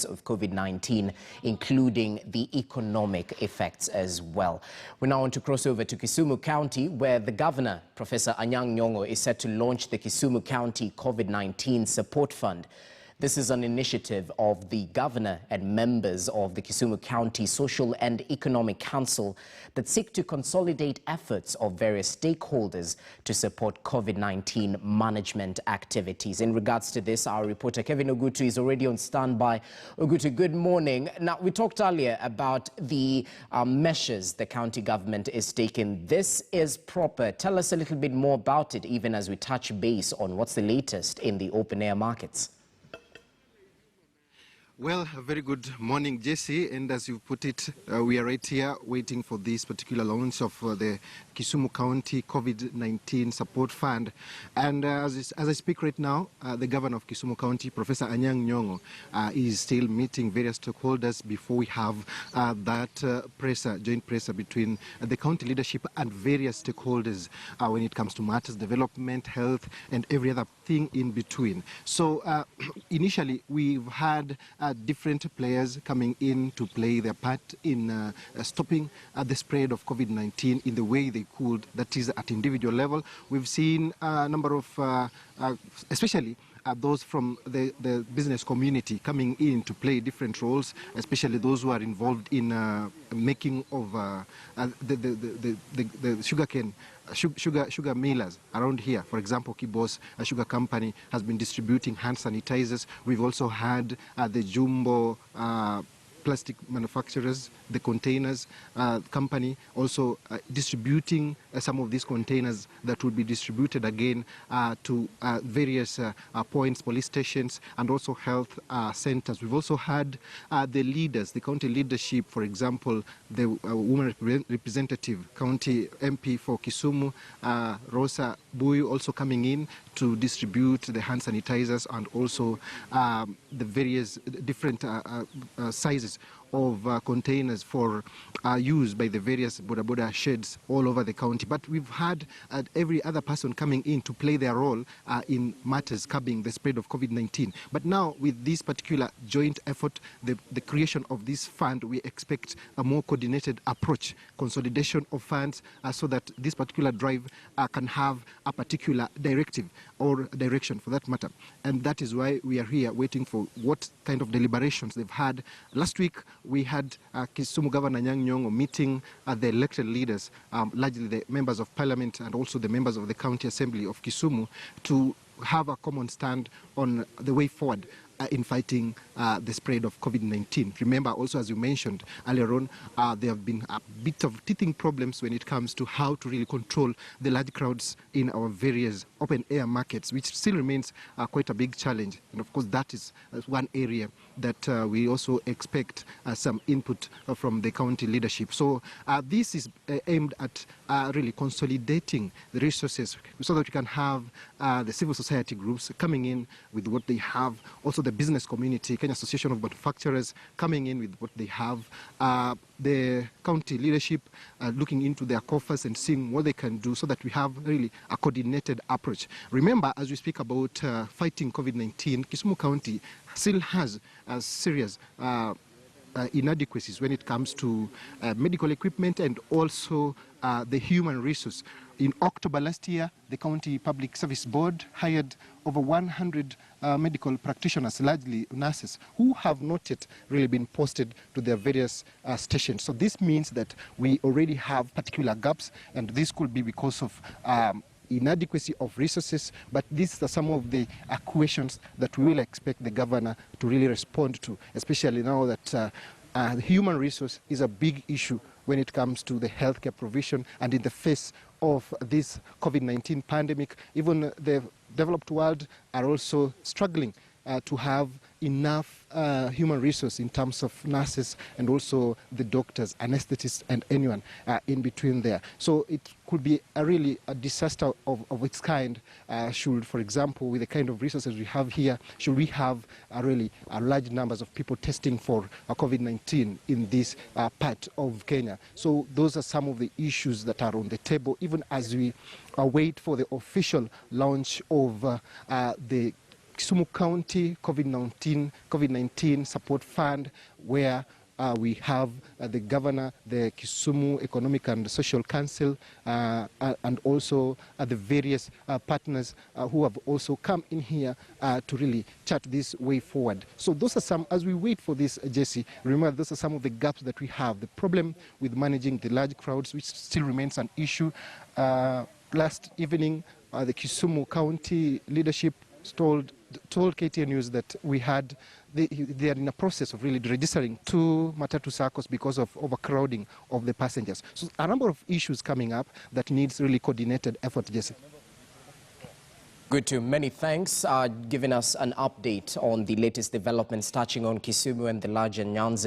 of COVID-19, including the economic effects as well. We're now on to cross over to Kisumu County, where the governor, Professor Nyong'o, is set to launch the Kisumu County COVID-19 Support Fund. This is an initiative of the governor and members of the Kisumu County Social and Economic Council that seek to consolidate efforts of various stakeholders to support COVID-19 management activities. In regards to this, our reporter Kevin Ogutu is already on standby. Ogutu, good morning. Now, we talked earlier about the measures the county government is taking. This is proper. Tell us a little bit more about it, even as we touch base on what's the latest in the open-air markets. Well, a very good morning, Jesse. And as you put it, we are right here waiting for this particular launch of the Kisumu County COVID-19 Support Fund. And as I speak right now, the governor of Kisumu County, Professor Anyang, is still meeting various stakeholders before we have that joint presser between the county leadership and various stakeholders when it comes to matters, development, health, and every other thing in between. So initially, we've had different players coming in to play their part in stopping the spread of COVID-19 in the way they could, that is at individual level. We've seen a number of, especially those from the business community coming in to play different roles, especially those who are involved in making of the sugarcane. Sugar millers around here. For example, Kibos, a sugar company, has been distributing hand sanitizers. We've also had the Jumbo plastic manufacturers, the containers company, also distributing some of these containers that will be distributed again to various points, police stations, and also health centers. We've also had the leaders, the county leadership, for example, the woman representative, county MP for Kisumu, Rosa Buyu, also coming in to distribute the hand sanitizers and also the various different sizes of containers for use by the various boda sheds all over the county. But we've had every other person coming in to play their role in matters curbing the spread of COVID-19. But now, with this particular joint effort, the creation of this fund, we expect a more coordinated approach, consolidation of funds, so that this particular drive can have a particular directive or direction for that matter. And that is why we are here waiting for what kind of deliberations they've had. Last week, we had Kisumu Governor Nyong'o meeting the elected leaders, largely the members of parliament and also the members of the county assembly of Kisumu, to have a common stand on the way forward in fighting the spread of COVID-19. Remember also, as you mentioned earlier on, there have been a bit of teething problems when it comes to how to really control the large crowds in our various open-air markets, which still remains quite a big challenge. And of course, that is one area that we also expect some input from the county leadership. So this is aimed at really consolidating the resources so that we can have the civil society groups coming in with what they have, also the business community, Kenya Association of Manufacturers coming in with what they have, the county leadership looking into their coffers and seeing what they can do so that we have really a coordinated approach. Remember, as we speak about fighting COVID-19, Kisumu County still has serious inadequacies when it comes to medical equipment and also the human resource. In October last year, the County Public Service Board hired over 100 medical practitioners, largely nurses, who have not yet really been posted to their various stations. So this means that we already have particular gaps, and this could be because of inadequacy of resources, but these are some of the questions that we will expect the governor to really respond to, especially now that the human resource is a big issue when it comes to the healthcare provision, and in the face of this COVID-19 pandemic, even the developed world are also struggling to have enough human resource in terms of nurses and also the doctors, anesthetists, and anyone in between there. So it could be really a disaster of its kind should, for example, with the kind of resources we have here, should we have really large numbers of people testing for COVID-19 in this part of Kenya. So those are some of the issues that are on the table, even as we wait for the official launch of the Kisumu County COVID-19 support fund, where we have the governor, the Kisumu Economic and Social Council, and also the various partners who have also come in here to really chart this way forward. So those are some, as we wait for this, Jesse, remember those are some of the gaps that we have. The problem with managing the large crowds, which still remains an issue. Last evening, the Kisumu County leadership told KTN News that they are in a process of really registering 2 matatu circles because of overcrowding of the passengers. So a number of issues coming up that needs really coordinated effort, Jesse. Good to many thanks, giving us an update on the latest developments touching on Kisumu and the larger Nyanza